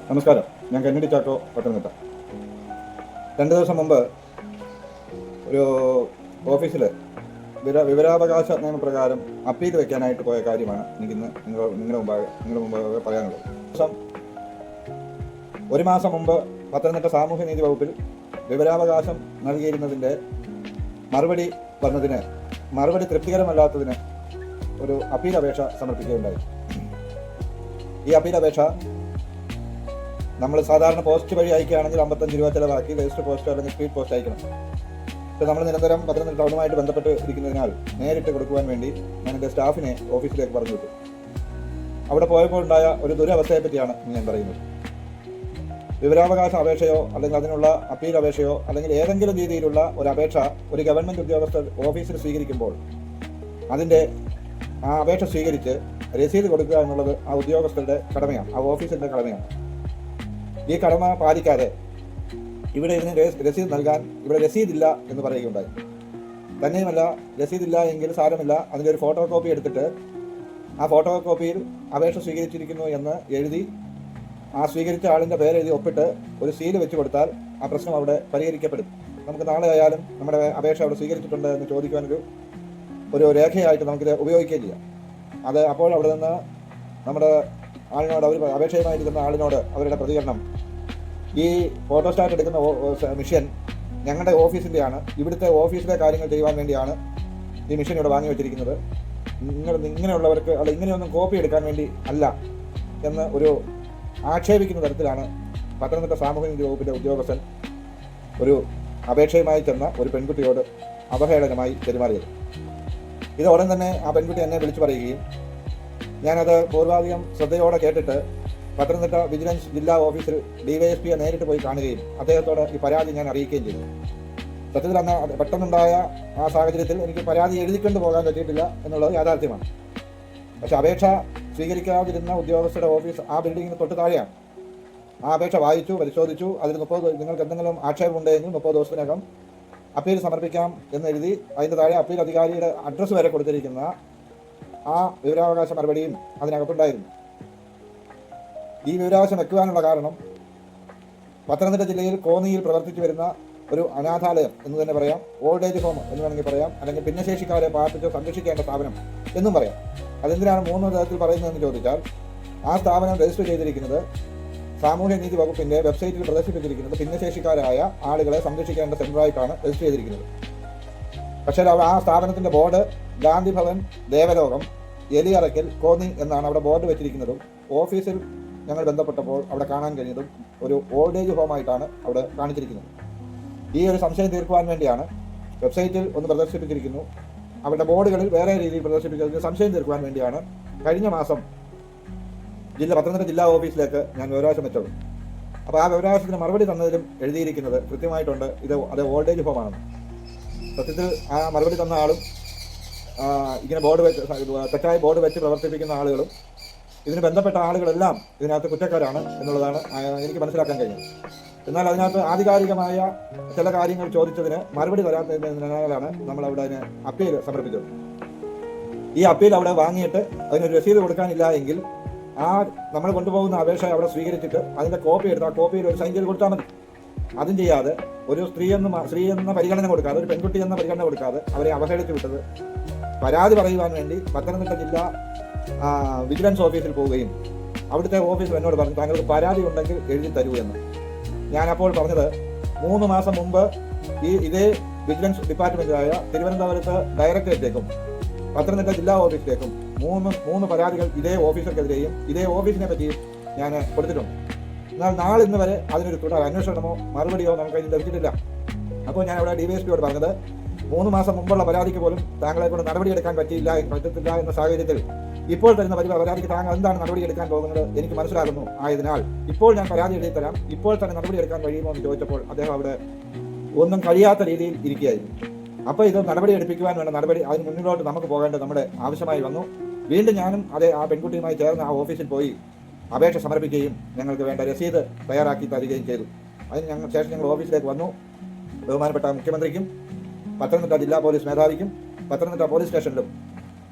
നമസ്കാരം. ഞാൻ കന്നഡി ചാക്കോ, പത്തനംതിട്ട. 2 ദിവസം മുമ്പ് ഒരു ഓഫീസിൽ വിവരാവകാശ നിയമപ്രകാരം അപ്പീൽ വയ്ക്കാനായിട്ട് പോയ കാര്യമാണ് എനിക്കിന്ന് നിങ്ങളുടെ മുമ്പാകെ പറയാനുള്ളത്. ഒരു മാസം മുമ്പ് പത്തനംതിട്ട സാമൂഹ്യനീതി വകുപ്പിൽ വിവരാവകാശം നൽകിയിരുന്നതിൻ്റെ മറുപടി തൃപ്തികരമല്ലാത്തതിന് ഒരു അപ്പീൽ അപേക്ഷ സമർപ്പിക്കുകയുണ്ടായി. ഈ അപ്പീൽ അപേക്ഷ നമ്മൾ സാധാരണ പോസ്റ്റ് വഴി അയക്കുകയാണെങ്കിൽ 55 രൂപ ചിലവാക്കി രജിസ്റ്റർ പോസ്റ്റ് അല്ലെങ്കിൽ സ്പീഡ് പോസ്റ്റ് അയക്കണം. പക്ഷേ നമ്മൾ നിരന്തരം പത്തനംതിട്ട ടൗണുമായിട്ട് ബന്ധപ്പെട്ട് ഇരിക്കുന്നതിനാൽ നേരിട്ട് കൊടുക്കുവാൻ വേണ്ടി ഞാൻ എൻ്റെ സ്റ്റാഫിനെ ഓഫീസിലേക്ക് പറഞ്ഞു വിട്ടു. അവിടെ പോയപ്പോൾ ഉണ്ടായ ഒരു ദുരവസ്ഥയെ പറ്റിയാണ് ഞാൻ പറയുന്നത്. വിവരാവകാശ അപേക്ഷയോ അല്ലെങ്കിൽ അതിനുള്ള അപ്പീൽ അപേക്ഷയോ അല്ലെങ്കിൽ ഏതെങ്കിലും രീതിയിലുള്ള ഒരു അപേക്ഷ ഒരു ഗവൺമെൻറ് ഉദ്യോഗസ്ഥർ ഓഫീസിൽ സ്വീകരിക്കുമ്പോൾ ആ അപേക്ഷ സ്വീകരിച്ച് രസീത് കൊടുക്കുക എന്നുള്ളത് ആ ഉദ്യോഗസ്ഥരുടെ കടമയാണ്, ആ ഓഫീസിൻ്റെ കടമയാണ്. ഈ കടമ പാലിക്കാതെ ഇവിടെ ഇതിന് രസീത് നൽകാൻ ഇവിടെ രസീതില്ല എന്ന് പറയുകയുണ്ടായി. തന്നെയുമല്ല, രസീതില്ല എങ്കിൽ സാരമില്ല, അതിൻ്റെ ഒരു ഫോട്ടോ കോപ്പി എടുത്തിട്ട് ആ ഫോട്ടോ കോപ്പിയിൽ അപേക്ഷ സ്വീകരിച്ചിരിക്കുന്നു എന്ന് എഴുതി ആ സ്വീകരിച്ച ആളിൻ്റെ പേരെഴുതി ഒപ്പിട്ട് ഒരു സീല് വെച്ച് കൊടുത്താൽ ആ പ്രശ്നം അവിടെ പരിഹരിക്കപ്പെടും. നമുക്ക് നാളെ ആയാലും നമ്മുടെ അപേക്ഷ അവിടെ സ്വീകരിച്ചിട്ടുണ്ട് എന്ന് ചോദിക്കുവാനൊരു രേഖയായിട്ട് നമുക്കിത് ഉപയോഗിക്കുകയും ചെയ്യാം. അത് അപ്പോൾ അവിടെ നിന്ന് നമ്മുടെ ആളിനോട്, അവർ അപേക്ഷയുമായിരിക്കുന്ന ആളിനോട് അവരുടെ പ്രതികരണം, ഈ ഫോട്ടോസ്റ്റാറ്റ് എടുക്കുന്ന മിഷൻ ഞങ്ങളുടെ ഓഫീസിൻ്റെയാണ്, ഇവിടുത്തെ ഓഫീസിലെ കാര്യങ്ങൾ ചെയ്യുവാൻ വേണ്ടിയാണ് ഈ മിഷൻ ഇവിടെ വാങ്ങി വെച്ചിരിക്കുന്നത്, ഇങ്ങനെയുള്ളവർക്ക് അല്ല ഇങ്ങനെയൊന്നും കോപ്പി എടുക്കാൻ വേണ്ടി അല്ല എന്ന് ഒരു ആക്ഷേപിക്കുന്ന തരത്തിലാണ് പത്തനംതിട്ട സാമൂഹ്യനീതി വകുപ്പിൻ്റെ ഉദ്യോഗസ്ഥൻ ഒരു അപേക്ഷയുമായി ചെന്ന ഒരു പെൺകുട്ടിയോട് അവഹേളനമായി പെരുമാറിയത്. ഇത് ഉടൻ തന്നെ ആ പെൺകുട്ടി എന്നെ വിളിച്ചു പറയുകയും ഞാനത് പൂർവാധികം ശ്രദ്ധയോടെ കേട്ടിട്ട് പത്തനംതിട്ട വിജിലൻസ് ജില്ലാ ഓഫീസിൽ DYSPയെ നേരിട്ട് പോയി കാണുകയും അദ്ദേഹത്തോട് ഈ പരാതി ഞാൻ അറിയിക്കുകയും ചെയ്തു. സത്യത്തിൽ അന്ന് പെട്ടെന്നുണ്ടായ ആ സാഹചര്യത്തിൽ എനിക്ക് പരാതി എഴുതിക്കൊണ്ട് പോകാൻ പറ്റിയിട്ടില്ല എന്നുള്ളത് യാഥാർത്ഥ്യമാണ്. പക്ഷെ അപേക്ഷ സ്വീകരിക്കാതിരുന്ന ഉദ്യോഗസ്ഥരുടെ ഓഫീസ് ആ ബിൽഡിങ്ങിന് തൊട്ട് താഴെയാണ്. ആ അപേക്ഷ വായിച്ചു, പരിശോധിച്ചു. അതിൽ നിങ്ങൾക്ക് എന്തെങ്കിലും ആക്ഷേപമുണ്ടെങ്കിൽ 30 ദിവസത്തിനകം അപ്പീൽ സമർപ്പിക്കാം എന്നെഴുതി അതിൻ്റെ താഴെ അപ്പീൽ അധികാരിയുടെ അഡ്രസ്സ് വരെ കൊടുത്തിരിക്കുന്ന ആ വിവരാവകാശ മറുപടിയും അതിനകത്തുണ്ടായിരുന്നു. ഈ വിവരാവകാശം വെക്കുവാനുള്ള കാരണം പത്തനംതിട്ട ജില്ലയിൽ കോന്നിയിൽ പ്രവർത്തിച്ചു വരുന്ന ഒരു അനാഥാലയം എന്ന് തന്നെ പറയാം, ഓൾഡ് ഏജ് ഹോം എന്ന് വേണമെങ്കിൽ പറയാം, അല്ലെങ്കിൽ ഭിന്നശേഷിക്കാരെ പാർപ്പിച്ചോ സംരക്ഷിക്കേണ്ട സ്ഥാപനം എന്നും പറയാം. അതെന്തിനാണ് 3 തരത്തിൽ പറയുന്നതെന്ന് ചോദിച്ചാൽ, ആ സ്ഥാപനം രജിസ്റ്റർ ചെയ്തിരിക്കുന്നത് സാമൂഹ്യനീതി വകുപ്പിൻ്റെ വെബ്സൈറ്റിൽ പ്രദർശിപ്പിച്ചിരിക്കുന്നത് ഭിന്നശേഷിക്കാരായ ആളുകളെ സംരക്ഷിക്കേണ്ട സെൻ്ററായിട്ടാണ് രജിസ്റ്റർ ചെയ്തിരിക്കുന്നത്. പക്ഷേ ആ സ്ഥാപനത്തിൻ്റെ ബോർഡ് ഗാന്ധി ഭവൻ, ദേവലോകം, എലിയറയ്ക്കൽ, കോന്നി എന്നാണ് അവിടെ ബോർഡ് വെച്ചിരിക്കുന്നതും ഓഫീസിൽ ഞങ്ങൾ ബന്ധപ്പെട്ടപ്പോൾ അവിടെ കാണാൻ കഴിഞ്ഞതും ഒരു ഓൾഡ് ഏജ് ഹോമായിട്ടാണ് അവിടെ കാണിച്ചിരിക്കുന്നത്. ഈ ഒരു സംശയം തീർക്കുവാൻ വേണ്ടിയാണ് വെബ്സൈറ്റിൽ ഒന്ന് പ്രദർശിപ്പിച്ചിരിക്കുന്നു, അവരുടെ ബോർഡുകളിൽ വേറെ രീതിയിൽ പ്രദർശിപ്പിച്ചതിന് സംശയം തീർക്കുവാൻ വേണ്ടിയാണ് കഴിഞ്ഞ മാസം പത്തനംതിട്ട ജില്ലാ ഓഫീസിലേക്ക് ഞാൻ വിവരാവകാശം വെച്ചത്. അപ്പോൾ ആ വിവരാവകാശത്തിന് മറുപടി തന്നതിലും എഴുതിയിരിക്കുന്നത് കൃത്യമായിട്ടുണ്ട്, അത് ഓൾഡ് ഏജ് ഹോമാണെന്ന്. സത്യത്തിൽ ആ മറുപടി തന്ന ആളും ഇങ്ങനെ തെറ്റായ ബോർഡ് വെച്ച് പ്രവർത്തിപ്പിക്കുന്ന ആളുകളും ഇതിന് ബന്ധപ്പെട്ട ആളുകളെല്ലാം ഇതിനകത്ത് കുറ്റക്കാരാണ് എന്നുള്ളതാണ് എനിക്ക് മനസ്സിലാക്കാൻ കഴിഞ്ഞത്. എന്നാൽ അതിനകത്ത് ആധികാരികമായ ചില കാര്യങ്ങൾ ചോദിച്ചതിന് മറുപടി തരാത്തതിനാലാണ് നമ്മളവിടെ അതിന് അപ്പീൽ സമർപ്പിച്ചത്. ഈ അപ്പീൽ അവിടെ വാങ്ങിയിട്ട് അതിനൊരു രസീത് കൊടുക്കാനില്ല എങ്കിൽ നമ്മൾ കൊണ്ടുപോകുന്ന അപേക്ഷ അവിടെ സ്വീകരിച്ചിട്ട് അതിൻ്റെ കോപ്പി എടുത്ത് ആ കോപ്പിയിൽ ഒരു സൈൻ ചെയ്ത് കൊടുത്താൽ മതി. അതും ചെയ്യാതെ ഒരു സ്ത്രീ എന്ന പരിഗണന കൊടുക്കാതെ, ഒരു പെൺകുട്ടി എന്ന പരിഗണന കൊടുക്കാതെ അവരെ അവഹേളിച്ചു വിട്ടത് പരാതി പറയുവാൻ വേണ്ടി പത്തനംതിട്ട ജില്ലാ വിജിലൻസ് ഓഫീസിൽ പോവുകയും അവിടുത്തെ ഓഫീസിൽ എന്നോട് പറഞ്ഞു, താങ്കൾക്ക് പരാതി ഉണ്ടെങ്കിൽ എഴുതി തരൂ എന്ന്. ഞാനപ്പോൾ പറഞ്ഞത് 3 മാസം മുമ്പ് ഇതേ വിജിലൻസ് ഡിപ്പാർട്ട്മെൻറ്റായ തിരുവനന്തപുരത്ത് ഡയറക്ടറേറ്റിലേക്കും പത്തനംതിട്ട ജില്ലാ ഓഫീസിലേക്കും 3 പരാതികൾ ഇതേ ഓഫീസർക്കെതിരെയും ഇതേ ഓഫീസിനെ പറ്റിയും ഞാൻ കൊടുത്തിട്ടുണ്ട്. എന്നാൽ നാളിന്ന് വരെ അതിനൊരു തുടർ അന്വേഷണമോ മറുപടിയോ നമുക്ക് അതിന് ലഭിച്ചിട്ടില്ല. അപ്പോൾ ഞാൻ അവിടെ DYSPയോട് പറഞ്ഞത്, 3 മാസം മുമ്പുള്ള പരാതിക്ക് പോലും താങ്കളെ കൊണ്ട് നടപടിയെടുക്കാൻ പറ്റത്തില്ല എന്ന സാഹചര്യത്തിൽ ഇപ്പോൾ തരുന്ന പരാതിക്ക് താങ്കൾ എന്താണ് നടപടിയെടുക്കാൻ പോകുന്നത് എനിക്ക് മനസ്സിലാകുന്നു. ആയതിനാൽ ഇപ്പോൾ ഞാൻ പരാതി എഴുതി തരാം, ഇപ്പോൾ തന്നെ നടപടിയെടുക്കാൻ കഴിയുമോ എന്ന് ചോദിച്ചപ്പോൾ അദ്ദേഹം അവിടെ ഒന്നും കഴിയാത്ത രീതിയിൽ ഇരിക്കുകയായിരുന്നു. അപ്പോൾ ഇത് നടപടി എടുപ്പിക്കുവാൻ വേണ്ട നടപടി അതിന് മുന്നിലോട്ട് നമുക്ക് പോകേണ്ടത് നമ്മുടെ ആവശ്യമായി വന്നു. വീണ്ടും ഞാനും ആ പെൺകുട്ടിയുമായി ചേർന്ന് ആ ഓഫീസിൽ പോയി അപേക്ഷ സമർപ്പിക്കുകയും ഞങ്ങൾക്ക് വേണ്ട രസീത് തയ്യാറാക്കി തരികയും ചെയ്തു. അതിന് ശേഷം ഞങ്ങൾ ഓഫീസിലേക്ക് വന്നു. ബഹുമാനപ്പെട്ട മുഖ്യമന്ത്രിക്കും പത്തനംതിട്ട ജില്ലാ പോലീസ് മേധാവിക്കും പത്തനംതിട്ട പോലീസ് സ്റ്റേഷനിലും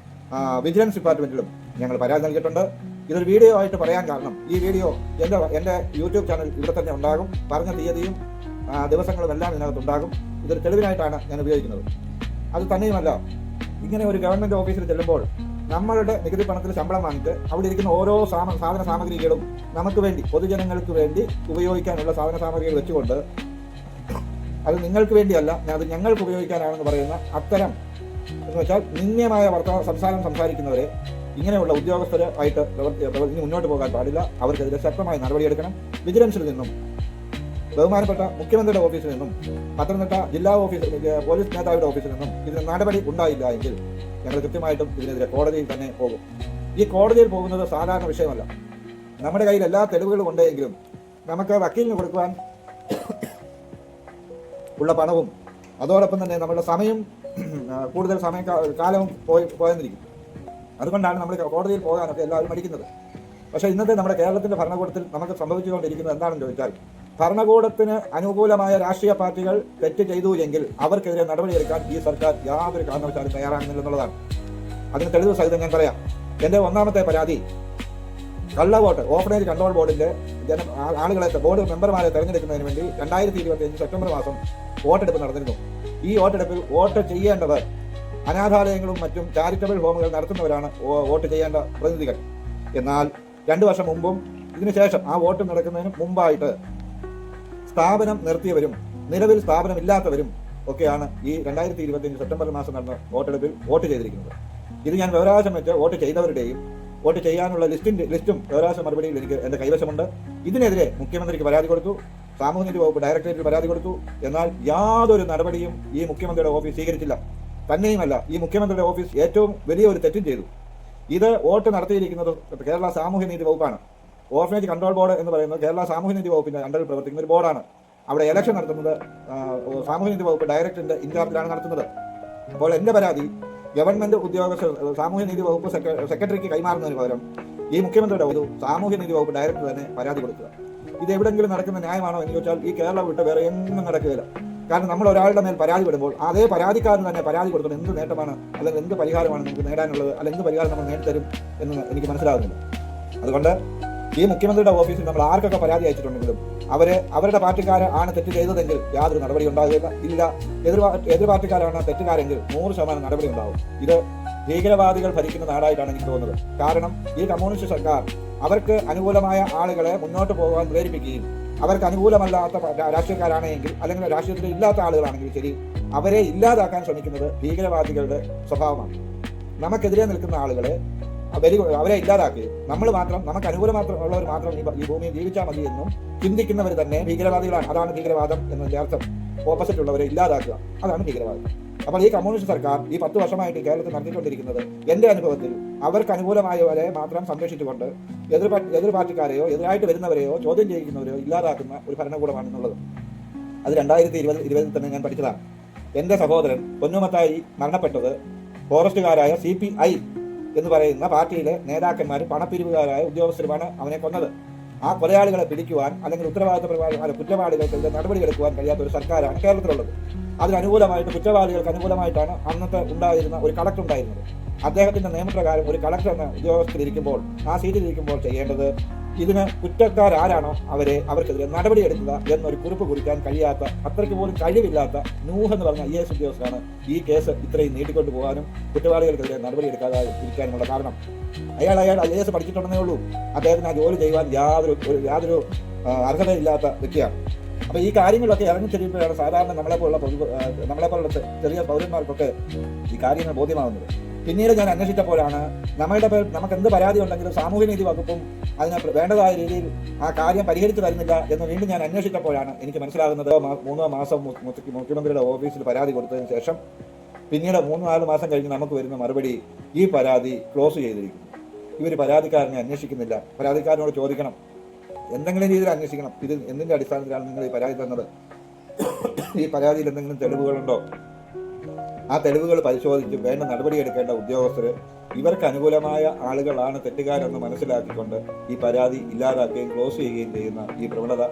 വിജിലൻസ് ഡിപ്പാർട്ട്മെൻറ്റിലും ഞങ്ങൾ പരാതി നൽകിയിട്ടുണ്ട്. ഇതൊരു വീഡിയോ ആയിട്ട് പറയാൻ കാരണം ഈ വീഡിയോ എൻ്റെ യൂട്യൂബ് ചാനൽ ഇവിടെ തന്നെ ഉണ്ടാകും. പറഞ്ഞ തീയതിയും ദിവസങ്ങളും എല്ലാം ഇതിനകത്തുണ്ടാകും. ഇതൊരു തെളിവിനായിട്ടാണ് ഞാൻ ഉപയോഗിക്കുന്നത്. അത് തന്നെയുമല്ല, ഇങ്ങനെ ഒരു ഗവൺമെൻറ് ഓഫീസിൽ ചെല്ലുമ്പോൾ നമ്മളുടെ നികുതി പണത്തിൽ ശമ്പളം വാങ്ങിച്ച് അവിടെ ഇരിക്കുന്ന ഓരോ സാധന സാമഗ്രികളും നമുക്ക് വേണ്ടി, പൊതുജനങ്ങൾക്ക് വേണ്ടി ഉപയോഗിക്കാനുള്ള സാധന സാമഗ്രികൾ വെച്ചുകൊണ്ട് അത് നിങ്ങൾക്ക് വേണ്ടിയല്ല, അത് ഞങ്ങൾക്ക് ഉപയോഗിക്കാനാണെന്ന് പറയുന്ന അത്തരം എന്ന് വെച്ചാൽ നിന്ദ്യമായ സംസാരം സംസാരിക്കുന്നവരെ, ഇങ്ങനെയുള്ള ഉദ്യോഗസ്ഥരായിട്ട് ഇനി മുന്നോട്ട് പോകാൻ പാടില്ല. അവർക്കെതിരെ ശക്തമായ നടപടിയെടുക്കണം. വിജിലൻസിൽ നിന്നും, ബഹുമാനപ്പെട്ട മുഖ്യമന്ത്രിയുടെ ഓഫീസിൽ നിന്നും, പത്തനംതിട്ട ജില്ലാ പോലീസ് മേധാവിയുടെ ഓഫീസിൽ നിന്നും ഇതിന് നടപടി ഉണ്ടായില്ല എങ്കിൽ ഞങ്ങൾ കൃത്യമായിട്ടും ഇതിനെതിരെ കോടതിയിൽ തന്നെ പോകും. ഈ കോടതിയിൽ പോകുന്നത് സാധാരണ വിഷയമല്ല. നമ്മുടെ കയ്യിൽ എല്ലാ തെളിവുകളും ഉണ്ടെങ്കിലും നമുക്ക് വക്കീലിന് കൊടുക്കുവാൻ ഉള്ള പണവും അതോടൊപ്പം തന്നെ നമ്മുടെ സമയം കൂടുതൽ കാലവും പോയെന്നിരിക്കും. അതുകൊണ്ടാണ് നമ്മൾ കോടതിയിൽ പോകാനൊക്കെ എല്ലാവരും മടിക്കുന്നത്. പക്ഷേ ഇന്നത്തെ നമ്മുടെ കേരളത്തിന്റെ ഭരണകൂടത്തിൽ നമുക്ക് സംഭവിച്ചുകൊണ്ടിരിക്കുന്നത് എന്താണെന്ന് ചോദിച്ചാൽ, ഭരണകൂടത്തിന് അനുകൂലമായ രാഷ്ട്രീയ പാർട്ടികൾ തെറ്റ് ചെയ്തു എങ്കിൽ അവർക്കെതിരെ നടപടിയെടുക്കാൻ ഈ സർക്കാർ യാതൊരു കാരണവശാലും തയ്യാറാകുന്നില്ലെന്നുള്ളതാണ്. അതിന് തെളിവ് സഹിതം ഞാൻ പറയാം. എൻ്റെ ഒന്നാമത്തെ പരാതി കള്ളവോട്ട് ഓപ്പണേജ് കൺട്രോൾ ബോർഡിന്റെ ബോർഡ് മെമ്പർമാരെ തെരഞ്ഞെടുക്കുന്നതിന് വേണ്ടി 2025 സെപ്റ്റംബർ മാസം വോട്ടെടുപ്പ് നടന്നിരുന്നു. ഈ വോട്ടെടുപ്പിൽ വോട്ട് ചെയ്യേണ്ടവർ അനാഥാലയങ്ങളും മറ്റും ചാരിറ്റബിൾ ഹോമുകൾ നടത്തുന്നവരാണ് വോട്ട് ചെയ്യേണ്ട പ്രതിനിധികൾ. എന്നാൽ 2 വർഷം മുമ്പും ഇതിനുശേഷം ആ വോട്ട് നടക്കുന്നതിന് മുമ്പായിട്ട് സ്ഥാപനം നിർത്തിയവരും നിലവിൽ സ്ഥാപനമില്ലാത്തവരും ഒക്കെയാണ് ഈ 2025 സെപ്റ്റംബർ മാസം നടന്ന വോട്ടെടുപ്പിൽ വോട്ട് ചെയ്തിരിക്കുന്നത്. ഇത് ഞാൻ വിവരാവകാശം വെച്ച് വോട്ട് ചെയ്തവരുടെയും വോട്ട് ചെയ്യാനുള്ള ലിസ്റ്റും വിവരാവകാശ മറുപടിയിൽ എൻ്റെ കൈവശമുണ്ട്. ഇതിനെതിരെ മുഖ്യമന്ത്രിക്ക് പരാതി കൊടുത്തു, സാമൂഹ്യനീതി വകുപ്പ് ഡയറക്ടറേറ്റിൽ പരാതി കൊടുത്തു. എന്നാൽ യാതൊരു നടപടിയും ഈ മുഖ്യമന്ത്രിയുടെ ഓഫീസ് സ്വീകരിച്ചില്ല. തന്നെയുമല്ല, ഈ മുഖ്യമന്ത്രിയുടെ ഓഫീസ് ഏറ്റവും വലിയൊരു തെറ്റും ചെയ്തു. ഇത് വോട്ട് നടത്തിയിരിക്കുന്നത് കേരള സാമൂഹ്യനീതി വകുപ്പാണ്. ഓർഫനേജ് കൺട്രോൾ ബോർഡ് എന്ന് പറയുന്നത് കേരള സാമൂഹ്യനീതി വകുപ്പിന്റെ അണ്ടറിൽ പ്രവർത്തിക്കുന്ന ഒരു ബോർഡാണ്. അവിടെ ഇലക്ഷൻ നടത്തുന്നത് സാമൂഹ്യനീതി വകുപ്പ് ഡയറക്ടറിന്റെ ഇൻചാർജിലാണ് നടത്തുന്നത്. അപ്പോൾ എൻ്റെ പരാതി ഗവൺമെന്റ് ഉദ്യോഗസ്ഥർ സാമൂഹ്യനീതി വകുപ്പ് സെക്രട്ടറിക്ക് കൈമാറുന്നതിന് പകരം ഈ മുഖ്യമന്ത്രിയുടെ ഒരു സാമൂഹ്യനീതി വകുപ്പ് ഡയറക്ടർ തന്നെ പരാതി കൊടുക്കുക. ഇത് എവിടെയെങ്കിലും നടക്കുന്ന ന്യായമാണോ എന്ന് ചോദിച്ചാൽ ഈ കേരളം വിട്ട് വേറെ എങ്ങും നടക്കുകയില്ല. കാരണം നമ്മൾ ഒരാളുടെ മേൽ പരാതി വിടുമ്പോൾ അതേ പരാതിക്കാരന് തന്നെ പരാതി കൊടുക്കുന്നത് എന്ത് നേട്ടമാണ്, അല്ലെങ്കിൽ എന്ത് പരിഹാരമാണ് നമുക്ക് നേടാനുള്ളത്, അല്ലെങ്കിൽ എന്ത് പരിഹാരം നമ്മൾ നേടിത്തരും എന്ന് എനിക്ക് മനസ്സിലാകുന്നില്ല. അതുകൊണ്ട് ഈ മുഖ്യമന്ത്രിയുടെ ഓഫീസിൽ നമ്മൾ ആർക്കൊക്കെ പരാതി അയച്ചിട്ടുണ്ടെങ്കിലും അവരുടെ പാർട്ടിക്കാരെ ആണ് തെറ്റ് ചെയ്തതെങ്കിൽ യാതൊരു നടപടി ഉണ്ടാകുകയില്ല. ഇല്ല, എതിർ പാർട്ടിക്കാരാണ് തെറ്റുകാരെങ്കിൽ 100% നടപടി ഉണ്ടാവും. ഇത് ഭീകരവാദികൾ ഭരിക്കുന്ന നാടായിട്ടാണ് എനിക്ക് തോന്നുന്നത്. കാരണം ഈ കമ്മ്യൂണിസ്റ്റ് സർക്കാർ അവർക്ക് അനുകൂലമായ ആളുകളെ മുന്നോട്ട് പോകാൻ പ്രേരിപ്പിക്കുകയും അവർക്ക് അനുകൂലമല്ലാത്ത രാഷ്ട്രീയക്കാരാണെങ്കിൽ അല്ലെങ്കിൽ രാഷ്ട്രീയത്തിൽ ഇല്ലാത്ത ആളുകളാണെങ്കിൽ ശരി, അവരെ ഇല്ലാതാക്കാൻ ശ്രമിക്കുന്നത് ഭീകരവാദികളുടെ സ്വഭാവമാണ്. നമുക്കെതിരെ നിൽക്കുന്ന ആളുകളെ അവരെ ഇല്ലാതാക്കി നമുക്ക് അനുകൂലമുള്ളവർ മാത്രം ഈ ഭൂമിയിൽ ജീവിച്ചാൽ മതി എന്നും ചിന്തിക്കുന്നവർ തന്നെ ഭീകരവാദികളാണ്. അതാണ് ഭീകരവാദം എന്നതിന്റെ അർത്ഥം. ഓപ്പോസിറ്റ് ഉള്ളവരെ ഇല്ലാതാക്കുക, അതാണ് ഭീകരവാദം. അപ്പോൾ ഈ കമ്മ്യൂണിസ്റ്റ് സർക്കാർ ഈ 10 വർഷമായിട്ട് കേരളത്തിൽ നടത്തിക്കൊണ്ടിരിക്കുന്നത് എൻ്റെ അനുഭവത്തിൽ അവർക്ക് അനുകൂലമായവരെ മാത്രം സംരക്ഷിച്ചുകൊണ്ട് എതിർ പാർട്ടിക്കാരെയോ എതിരായിട്ട് വരുന്നവരെയോ ചോദ്യം ചെയ്യിക്കുന്നവരെയോ ഇല്ലാതാക്കുന്ന ഒരു ഭരണകൂടമാണെന്നുള്ളത്. അത് 2020 തന്നെ ഞാൻ പഠിച്ചതാണ്. എൻ്റെ സഹോദരൻ പൊന്നുമത്തായി മരണപ്പെട്ടത് ഫോറസ്റ്റുകാരായ CPI എന്ന് പറയുന്ന പാർട്ടിയിലെ നേതാക്കന്മാരും പണപ്പിരിവുകാരായ ഉദ്യോഗസ്ഥരുമാണ് അവനെ കൊന്നത്. ആ കൊലയാളികളെ പിടിക്കുവാൻ അല്ലെങ്കിൽ കുറ്റവാളികൾക്കെതിരെ നടപടിയെടുക്കുവാൻ കഴിയാത്ത ഒരു സർക്കാരാണ് കേരളത്തിലുള്ളത്. അതിനനുകൂലമായിട്ട് കുറ്റവാളികൾക്ക് അനുകൂലമായിട്ടാണ് അന്നത്തെ ഉണ്ടായിരുന്ന ഒരു കളക്ടർ ഉണ്ടായിരുന്നത്. അദ്ദേഹത്തിന്റെ നിയമപ്രകാരം ഒരു കളക്ടർ എന്ന ഉദ്യോഗസ്ഥരിക്കുമ്പോൾ ആ സീറ്റിലിരിക്കുമ്പോൾ ചെയ്യേണ്ടത് ഇതിന് കുറ്റക്കാരാരാണോ അവർക്കെതിരെ നടപടിയെടുക്കുക എന്നൊരു കുറിപ്പ് കുറിക്കാൻ കഴിയാത്ത, അത്രയ്ക്ക് പോലും കഴിവില്ലാത്ത നൂഹ് എന്ന് പറഞ്ഞ IAS ഉദ്യോഗസ്ഥരാണ് ഈ കേസ് ഇത്രയും നീട്ടിക്കൊണ്ടു പോകാനും കുറ്റവാളികൾക്കെതിരെ നടപടിയെടുക്കാതെ ഇരിക്കാനുമുള്ള കാരണം. അയാൾ IAS പഠിച്ചിട്ടുണ്ടെന്നേ ഉള്ളൂ. അദ്ദേഹത്തിന് ആ ജോലി ചെയ്യുവാൻ യാതൊരു അർഹതയില്ലാത്ത വ്യക്തിയാണ്. അപ്പൊ ഈ കാര്യങ്ങളൊക്കെ ഇറങ്ങിത്തിരിയുമ്പോഴാണ് സാധാരണ നമ്മളെപ്പോലുള്ള ചെറിയ പൗരന്മാർക്കൊക്കെ ഈ കാര്യങ്ങൾ ബോധ്യമാകുന്നത്. പിന്നീട് ഞാൻ അന്വേഷിച്ചപ്പോഴാണ് നമുക്ക് എന്ത് പരാതി ഉണ്ടെങ്കിലും സാമൂഹ്യനീതി വകുപ്പും അതിന് വേണ്ടതായ രീതിയിൽ ആ കാര്യം പരിഹരിച്ചു തരുന്നില്ല എന്ന് വീണ്ടും ഞാൻ അന്വേഷിച്ചപ്പോഴാണ് എനിക്ക് മനസ്സിലാകുന്നത് 3 മാസം മുഖ്യമന്ത്രിയുടെ ഓഫീസിൽ പരാതി കൊടുത്തതിന് ശേഷം പിന്നീട് 3-4 മാസം കഴിഞ്ഞ് നമുക്ക് വരുന്ന മറുപടി ഈ പരാതി ക്ലോസ് ചെയ്തിരിക്കുന്നു. ഇവർ പരാതിക്കാരനെ അന്വേഷിക്കുന്നില്ല. പരാതിക്കാരനോട് ചോദിക്കണം, എന്തെങ്കിലും രീതിയിൽ അന്വേഷിക്കണം, ഇത് എന്തിന്റെ അടിസ്ഥാനത്തിലാണ് നിങ്ങൾ ഈ പരാതി തന്നത്, ഈ പരാതിയിൽ എന്തെങ്കിലും തെളിവുകളുണ്ടോ, ആ തെളിവുകൾ പരിശോധിച്ച് വേണ്ട നടപടിയെടുക്കേണ്ട ഉദ്യോഗസ്ഥർ ഇവർക്ക് അനുകൂലമായ ആളുകളാണ് തെറ്റുകാരെന്ന് മനസ്സിലാക്കിക്കൊണ്ട് ഈ പരാതി ഇല്ലാതാക്കുകയും ക്ലോസ് ചെയ്യുകയും ചെയ്യുന്ന ഈ പ്രവണത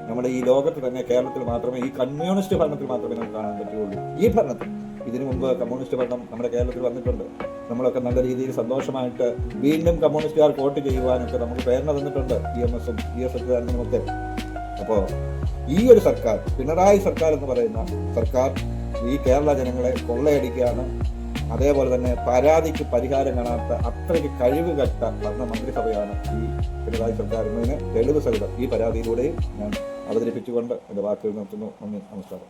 നമ്മുടെ ഈ ലോകത്ത് തന്നെ കേരളത്തിൽ മാത്രമേ, ഈ കമ്മ്യൂണിസ്റ്റ് ഭരണത്തിൽ മാത്രമേ നമുക്ക് കാണാൻ പറ്റുകയുള്ളൂ. ഈ ഭരണത്തിൽ ഇതിനു മുമ്പ് കമ്മ്യൂണിസ്റ്റ് ഭരണം നമ്മുടെ കേരളത്തിൽ വന്നിട്ടുണ്ട്. നമ്മളൊക്കെ നല്ല രീതിയിൽ സന്തോഷമായിട്ട് വീണ്ടും കമ്മ്യൂണിസ്റ്റുകാർ വോട്ട് ചെയ്യുവാനൊക്കെ നമുക്ക് പ്രേരണ തന്നിട്ടുണ്ട്, EMS-ഉം ES ഒക്കെ. അപ്പോൾ ഈ ഒരു സർക്കാർ, പിണറായി സർക്കാർ എന്ന് പറയുന്ന സർക്കാർ ഈ കേരള ജനങ്ങളെ കൊള്ളയടിക്കുകയാണ്. അതേപോലെ തന്നെ പരാതിക്ക് പരിഹാരം കാണാത്ത അത്രയ്ക്ക് കഴിവ് കെട്ട ഭരണ മന്ത്രിസഭയാണ് ഈ പിണറായി സർക്കാർ എന്നതിന് തെളിവ് സഹിതം ഈ പരാതിയിലൂടെയും ഞാൻ അവതരിപ്പിച്ചുകൊണ്ട് എൻ്റെ വാക്കുകൾ നിർത്തുന്നു. നന്ദി, നമസ്കാരം.